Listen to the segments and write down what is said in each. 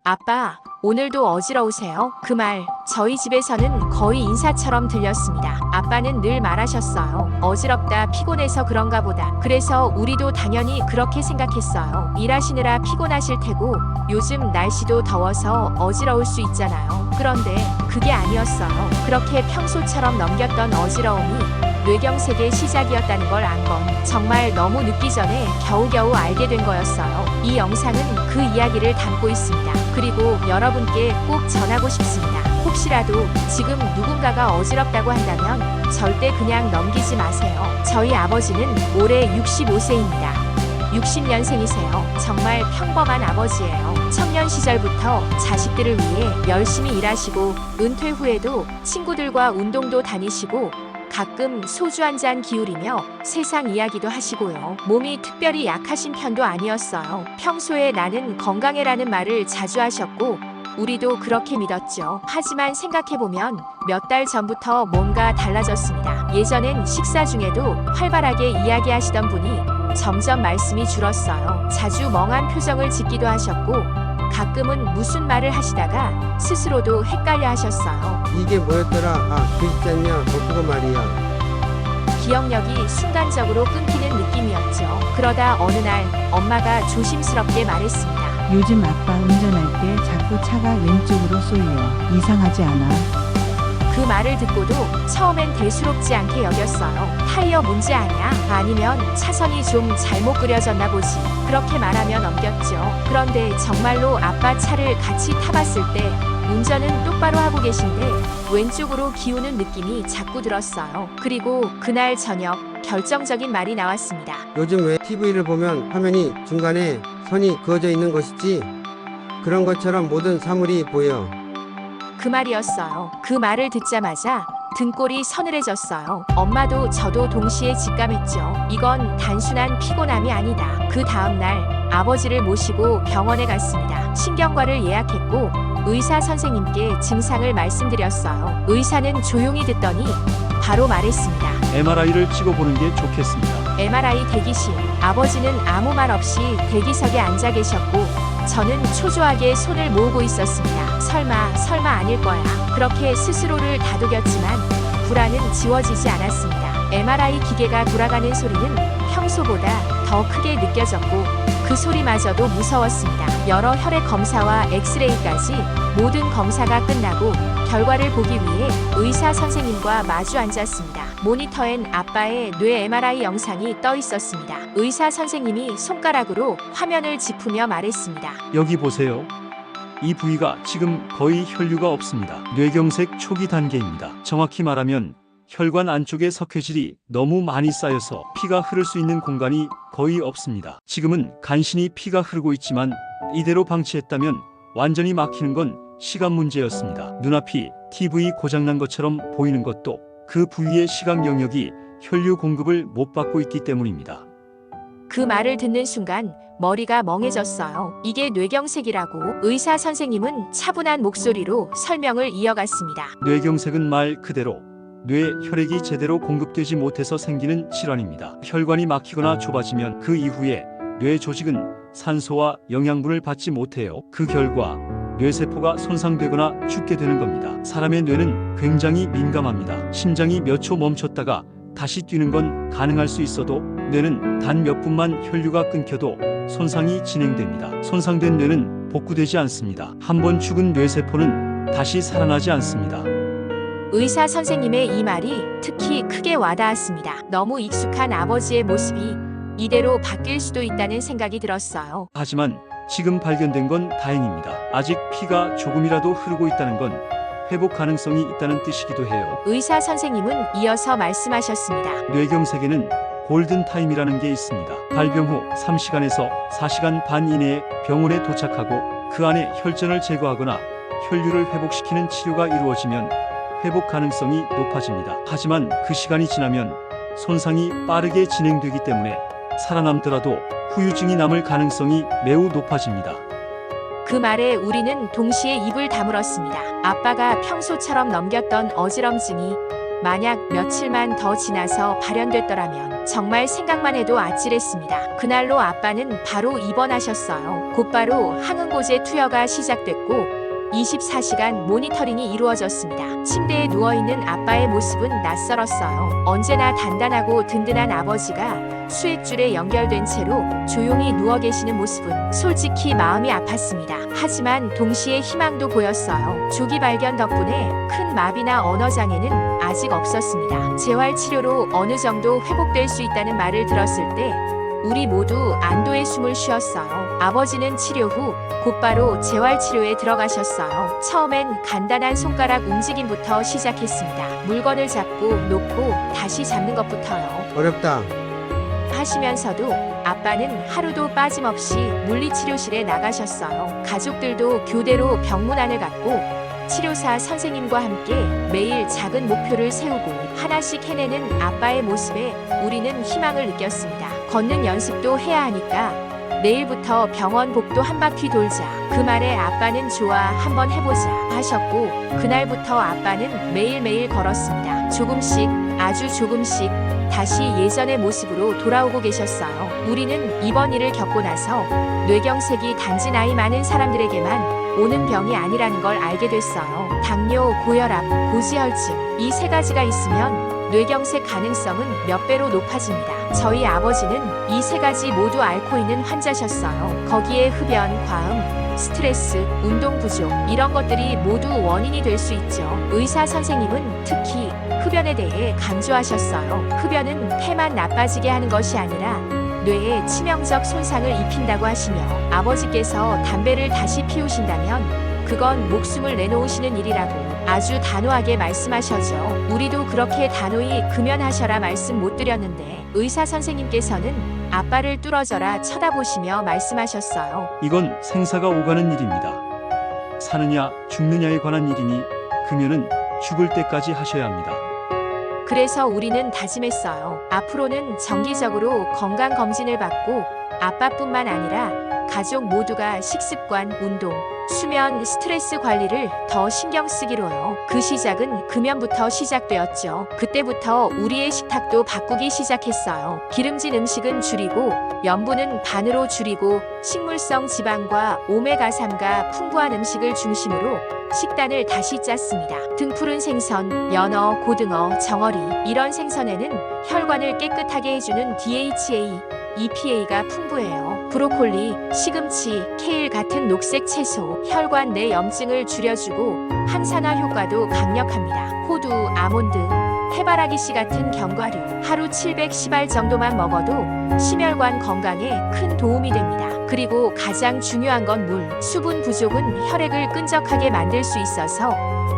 아빠, 오늘도 어지러우세요? 그 말, 저희 집에서는 거의 인사처럼 들렸습니다. 아빠는 늘 말하셨어요. 어지럽다, 피곤해서 그런가 보다. 그래서 우리도 당연히 그렇게 생각했어요. 일하시느라 피곤하실 테고, 요즘 날씨도 더워서 어지러울 수 있잖아요. 그런데 그게 아니었어요. 그렇게 평소처럼 넘겼던 어지러움이 뇌경색의 시작이었다는 걸 안 건 정말 너무 늦기 전에 겨우겨우 알게 된 거였어요. 이 영상은 그 이야기를 담고 있습니다. 그리고 여러분께 꼭 전하고 싶습니다. 혹시라도 지금 누군가가 어지럽다고 한다면 절대 그냥 넘기지 마세요. 저희 아버지는 올해 65세입니다. 60년생이세요. 정말 평범한 아버지예요. 청년 시절부터 자식들을 위해 열심히 일하시고 은퇴 후에도 친구들과 운동도 다니시고 가끔 소주 한 잔 기울이며 세상 이야기도 하시고요. 몸이 특별히 약하신 편도 아니었어요. 평소에 나는 건강해라는 말을 자주 하셨고 우리도 그렇게 믿었죠. 하지만 생각해보면 몇 달 전부터 뭔가 달라졌습니다. 예전엔 식사 중에도 활발하게 이야기하시던 분이 점점 말씀이 줄었어요. 자주 멍한 표정을 짓기도 하셨고 가끔은 무슨 말을 하시다가 스스로도 헷갈려 하셨어요. 이게 뭐였더라? 아, 그 있잖냐? 그거 말이야. 기억력이 순간적으로 끊기는 느낌이었죠. 그러다 어느 날 엄마가 조심스럽게 말했습니다. 요즘 아빠 운전할 때 자꾸 차가 왼쪽으로 쏠려. 이상하지 않아? 그 말을 듣고도 처음엔 대수롭지 않게 여겼어요. 타이어 문제 아니야? 아니면 차선이 좀 잘못 그려졌나 보지. 그렇게 말하며 넘겼죠. 그런데 정말로 아빠 차를 같이 타봤을 때 운전은 똑바로 하고 계신데 왼쪽으로 기우는 느낌이 자꾸 들었어요. 그리고 그날 저녁 결정적인 말이 나왔습니다. 요즘 왜 TV를 보면 화면이 중간에 선이 그어져 있는 것이지? 그런 것처럼 모든 사물이 보여. 그 말이었어요. 그 말을 듣자마자 등골이 서늘해졌어요. 엄마도 저도 동시에 직감했죠. 이건 단순한 피곤함이 아니다. 그 다음날 아버지를 모시고 병원에 갔습니다. 신경과를 예약했고 의사 선생님께 증상을 말씀드렸어요. 의사는 조용히 듣더니 바로 말했습니다. MRI를 찍어보는 게 좋겠습니다. MRI 대기실. 아버지는 아무 말 없이 대기석에 앉아 계셨고 저는 초조하게 손을 모으고 있었습니다. 설마 아닐 거야. 그렇게 스스로를 다독였지만 불안은 지워지지 않았습니다. MRI 기계가 돌아가는 소리는 평소보다 더 크게 느껴졌고 그 소리마저도 무서웠습니다. 여러 혈액 검사와 엑스레이까지 모든 검사가 끝나고 결과를 보기 위해 의사 선생님과 마주 앉았습니다. 모니터엔 아빠의 뇌 MRI 영상이 떠 있었습니다. 의사 선생님이 손가락으로 화면을 짚으며 말했습니다. 여기 보세요. 이 부위가 지금 거의 혈류가 없습니다. 뇌경색 초기 단계입니다. 정확히 말하면 혈관 안쪽의 석회질이 너무 많이 쌓여서 피가 흐를 수 있는 공간이 거의 없습니다. 지금은 간신히 피가 흐르고 있지만 이대로 방치했다면 완전히 막히는 건 시간 문제였습니다. 눈앞이 TV 고장난 것처럼 보이는 것도 그 부위의 시각 영역이 혈류 공급을 못 받고 있기 때문입니다. 그 말을 듣는 순간 머리가 멍해졌어요. 이게 뇌경색이라고. 의사 선생님은 차분한 목소리로 설명을 이어갔습니다. 뇌경색은 말 그대로 뇌 혈액이 제대로 공급되지 못해서 생기는 질환입니다. 혈관이 막히거나 좁아지면 그 이후에 뇌 조직은 산소와 영양분을 받지 못해요. 그 결과 뇌세포가 손상되거나 죽게 되는 겁니다. 사람의 뇌는 굉장히 민감합니다. 심장이 몇 초 멈췄다가 다시 뛰는 건 가능할 수 있어도 뇌는 단 몇 분만 혈류가 끊겨도 손상이 진행됩니다. 손상된 뇌는 복구되지 않습니다. 한번 죽은 뇌세포는 다시 살아나지 않습니다. 의사 선생님의 이 말이 특히 크게 와닿았습니다. 너무 익숙한 아버지의 모습이 이대로 바뀔 수도 있다는 생각이 들었어요. 하지만 지금 발견된 건 다행입니다. 아직 피가 조금이라도 흐르고 있다는 건 회복 가능성이 있다는 뜻이기도 해요. 의사 선생님은 이어서 말씀하셨습니다. 뇌경색에는 골든타임이라는 게 있습니다. 발병 후 3시간에서 4시간 반 이내에 병원에 도착하고 그 안에 혈전을 제거하거나 혈류를 회복시키는 치료가 이루어지면 회복 가능성이 높아집니다. 하지만 그 시간이 지나면 손상이 빠르게 진행되기 때문에 살아남더라도 후유증이 남을 가능성이 매우 높아집니다. 그 말에 우리는 동시에 입을 다물었습니다. 아빠가 평소처럼 넘겼던 어지럼증이 만약 며칠만 더 지나서 발현됐더라면 정말 생각만 해도 아찔했습니다. 그날로 아빠는 바로 입원하셨어요. 곧바로 항응고제 투여가 시작됐고 24시간 모니터링이 이루어졌습니다. 침대에 누워있는 아빠의 모습은 낯설었어요. 언제나 단단하고 든든한 아버지가 수액줄에 연결된 채로 조용히 누워 계시는 모습은 솔직히 마음이 아팠습니다. 하지만 동시에 희망도 보였어요. 조기 발견 덕분에 큰 마비나 언어장애는 아직 없었습니다. 재활치료로 어느 정도 회복될 수 있다는 말을 들었을 때 우리 모두 안도의 숨을 쉬었어요. 아버지는 치료 후 곧바로 재활치료에 들어가셨어요. 처음엔 간단한 손가락 움직임부터 시작했습니다. 물건을 잡고 놓고 다시 잡는 것부터요. 어렵다. 하시면서도 아빠는 하루도 빠짐없이 물리치료실에 나가셨어요. 가족들도 교대로 병문안을 갔고 치료사 선생님과 함께 매일 작은 목표를 세우고 하나씩 해내는 아빠의 모습에 우리는 희망을 느꼈습니다. 걷는 연습도 해야 하니까 내일부터 병원 복도 한 바퀴 돌자. 그 말에 아빠는 좋아, 한번 해보자 하셨고 그날부터 아빠는 매일매일 걸었습니다. 조금씩, 아주 조금씩 다시 예전의 모습으로 돌아오고 계셨어요. 우리는 이번 일을 겪고 나서 뇌경색이 단지 나이 많은 사람들에게만 오는 병이 아니라는 걸 알게 됐어요. 당뇨, 고혈압, 고지혈증 이 세 가지가 있으면 뇌경색 가능성은 몇 배로 높아집니다. 저희 아버지는 이 세 가지 모두 앓고 있는 환자셨어요. 거기에 흡연, 과음, 스트레스, 운동 부족 이런 것들이 모두 원인이 될 수 있죠. 의사 선생님은 특히 흡연에 대해 강조하셨어요. 흡연은 폐만 나빠지게 하는 것이 아니라 뇌에 치명적 손상을 입힌다고 하시며 아버지께서 담배를 다시 피우신다면 그건 목숨을 내놓으시는 일이라고 아주 단호하게 말씀하셔죠. 우리도 그렇게 단호히 금연하셔라 말씀 못 드렸는데 의사 선생님께서는 아빠를 뚫어져라 쳐다보시며 말씀하셨어요. 이건 생사가 오가는 일입니다. 사느냐 죽느냐에 관한 일이니 금연은 죽을 때까지 하셔야 합니다. 그래서 우리는 다짐했어요. 앞으로는 정기적으로 건강검진을 받고 아빠뿐만 아니라 가족 모두가 식습관, 운동, 수면, 스트레스 관리를 더 신경 쓰기로요. 그 시작은 금연부터 시작되었죠. 그때부터 우리의 식탁도 바꾸기 시작했어요. 기름진 음식은 줄이고 염분은 반으로 줄이고 식물성 지방과 오메가3가 풍부한 음식을 중심으로 식단을 다시 짰습니다. 등푸른 생선, 연어, 고등어, 정어리 이런 생선에는 혈관을 깨끗하게 해주는 DHA, EPA가 풍부해요. 브로콜리, 시금치, 케일 같은 녹색 채소, 혈관 내 염증을 줄여주고 항산화 효과도 강력합니다. 호두, 아몬드, 해바라기 씨 같은 견과류 하루 710알 정도만 먹어도 심혈관 건강에 큰 도움이 됩니다. 그리고 가장 중요한 건 물. 수분 부족은 혈액을 끈적하게 만들 수 있어서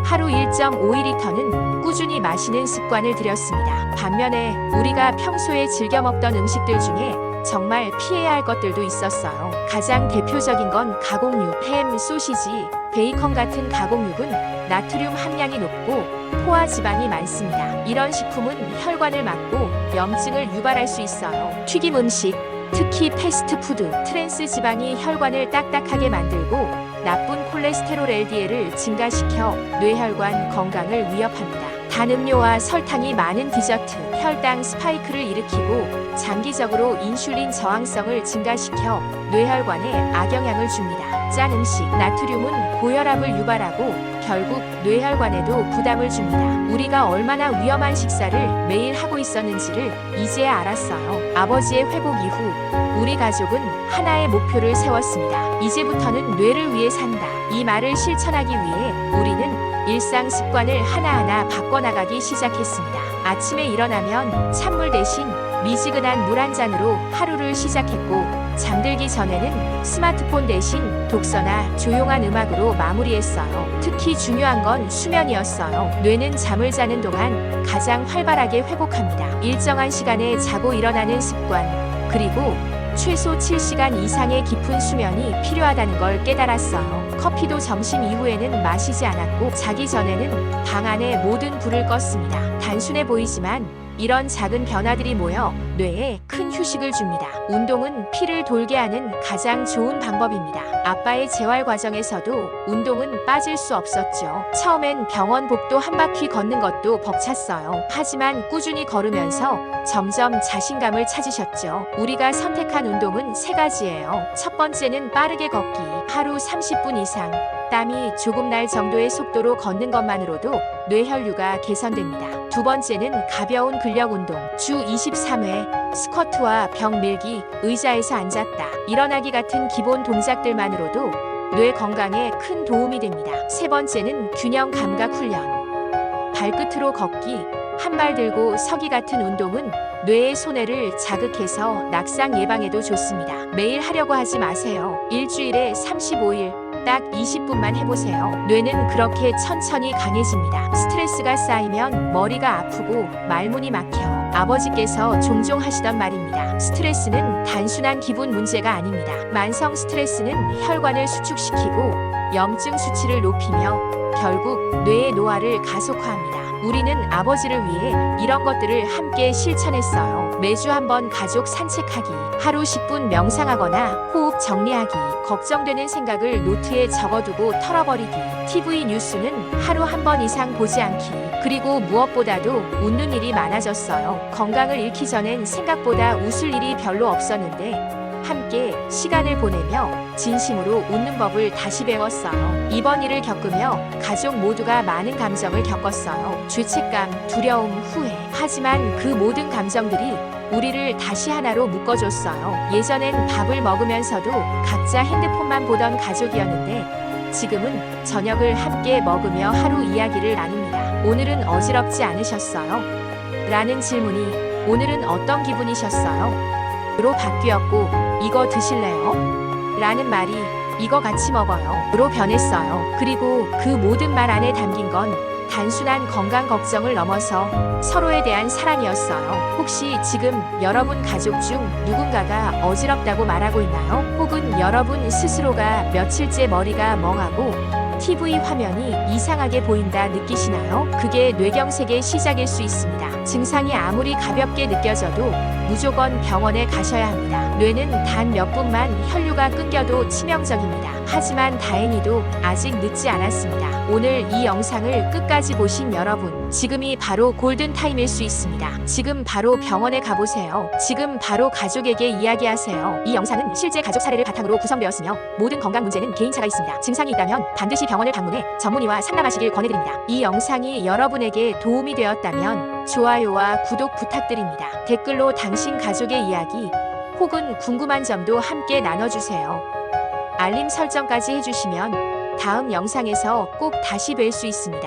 하루 1.52리터는 꾸준히 마시는 습관을 들였습니다. 반면에 우리가 평소에 즐겨 먹던 음식들 중에 정말 피해야 할 것들도 있었어요. 가장 대표적인 건 가공육, 햄, 소시지, 베이컨 같은 가공육은 나트륨 함량이 높고 포화 지방이 많습니다. 이런 식품은 혈관을 막고 염증을 유발할 수 있어요. 튀김 음식, 특히 패스트푸드, 트랜스 지방이 혈관을 딱딱하게 만들고 나쁜 콜레스테롤 LDL을 증가시켜 뇌혈관 건강을 위협합니다. 단 음료와 설탕이 많은 디저트, 혈당 스파이크를 일으키고 장기적으로 인슐린 저항성을 증가시켜 뇌혈관에 악영향을 줍니다. 짠 음식, 나트륨은 고혈압을 유발하고 결국 뇌혈관에도 부담을 줍니다. 우리가 얼마나 위험한 식사를 매일 하고 있었는지를 이제야 알았어요. 아버지의 회복 이후 우리 가족은 하나의 목표를 세웠습니다. 이제부터는 뇌를 위해 산다. 이 말을 실천하기 위해 우리는 일상 습관을 하나하나 바꿔나가기 시작했습니다. 아침에 일어나면 찬물 대신 미지근한 물 한 잔으로 하루를 시작했고 잠들기 전에는 스마트폰 대신 독서나 조용한 음악으로 마무리했어요. 특히 중요한 건 수면이었어요. 뇌는 잠을 자는 동안 가장 활발하게 회복합니다. 일정한 시간에 자고 일어나는 습관, 그리고 최소 7시간 이상의 깊은 수면이 필요하다는 걸 깨달았어요. 커피도 점심 이후에는 마시지 않았고 자기 전에는 방 안의 모든 불을 껐습니다. 단순해 보이지만 이런 작은 변화들이 모여 뇌에 큰 휴식을 줍니다. 운동은 피를 돌게 하는 가장 좋은 방법입니다. 아빠의 재활 과정에서도 운동은 빠질 수 없었죠. 처음엔 병원복도 한 바퀴 걷는 것도 벅찼어요. 하지만 꾸준히 걸으면서 점점 자신감을 찾으셨죠. 우리가 선택한 운동은 3가지예요. 첫 번째는 빠르게 걷기. 하루 30분 이상. 땀이 조금 날 정도의 속도로 걷는 것만으로도 뇌혈류가 개선됩니다. 두 번째는 가벼운 근력 운동. 주 23회 스쿼트와 벽 밀기, 의자에서 앉았다, 일어나기 같은 기본 동작들만으로도 뇌 건강에 큰 도움이 됩니다. 세 번째는 균형 감각 훈련. 발끝으로 걷기, 한 발 들고 서기 같은 운동은 뇌의 손해를 자극해서 낙상 예방에도 좋습니다. 매일 하려고 하지 마세요. 일주일에 35일, 딱 20분만 해보세요. 뇌는 그렇게 천천히 강해집니다. 스트레스가 쌓이면 머리가 아프고 말문이 막혀. 아버지께서 종종 하시던 말입니다. 스트레스는 단순한 기분 문제가 아닙니다. 만성 스트레스는 혈관을 수축시키고 염증 수치를 높이며 결국 뇌의 노화를 가속화합니다. 우리는 아버지를 위해 이런 것들을 함께 실천했어요. 매주 한 번 가족 산책하기, 하루 10분 명상하거나 호흡 정리하기, 걱정되는 생각을 노트에 적어두고 털어버리기, TV 뉴스는 하루 한 번 이상 보지 않기, 그리고 무엇보다도 웃는 일이 많아졌어요. 건강을 잃기 전엔 생각보다 웃을 일이 별로 없었는데 함께 시간을 보내며 진심으로 웃는 법을 다시 배웠어요. 이번 일을 겪으며 가족 모두가 많은 감정을 겪었어요. 죄책감, 두려움, 후회. 하지만 그 모든 감정들이 우리를 다시 하나로 묶어줬어요. 예전엔 밥을 먹으면서도 각자 핸드폰만 보던 가족이었는데 지금은 저녁을 함께 먹으며 하루 이야기를 나눕니다. 오늘은 어지럽지 않으셨어요? 라는 질문이 오늘은 어떤 기분이셨어요? 로 바뀌었고, 이거 드실래요? 라는 말이 이거 같이 먹어요. 로 변했어요. 그리고 그 모든 말 안에 담긴 건 단순한 건강 걱정을 넘어서 서로에 대한 사랑이었어요. 혹시 지금 여러분 가족 중 누군가가 어지럽다고 말하고 있나요? 혹은 여러분 스스로가 며칠째 머리가 멍하고 TV 화면이 이상하게 보인다 느끼시나요? 그게 뇌경색의 시작일 수 있습니다. 증상이 아무리 가볍게 느껴져도 무조건 병원에 가셔야 합니다. 뇌는 단 몇 분만 혈류가 끊겨도 치명적입니다. 하지만 다행히도 아직 늦지 않았습니다. 오늘 이 영상을 끝까지 보신 여러분, 지금이 바로 골든타임일 수 있습니다. 지금 바로 병원에 가보세요. 지금 바로 가족에게 이야기하세요. 이 영상은 실제 가족 사례를 바탕으로 구성되었으며 모든 건강 문제는 개인차가 있습니다. 증상이 있다면 반드시 병원을 방문해 전문의와 상담하시길 권해드립니다. 이 영상이 여러분에게 도움이 되었다면 좋아요와 구독 부탁드립니다. 댓글로 당신 가족의 이야기 혹은 궁금한 점도 함께 나눠주세요. 알림 설정까지 해주시면 다음 영상에서 꼭 다시 뵐 수 있습니다.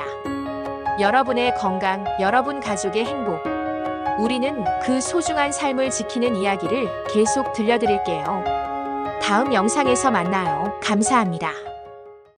여러분의 건강, 여러분 가족의 행복. 우리는 그 소중한 삶을 지키는 이야기를 계속 들려드릴게요. 다음 영상에서 만나요. 감사합니다.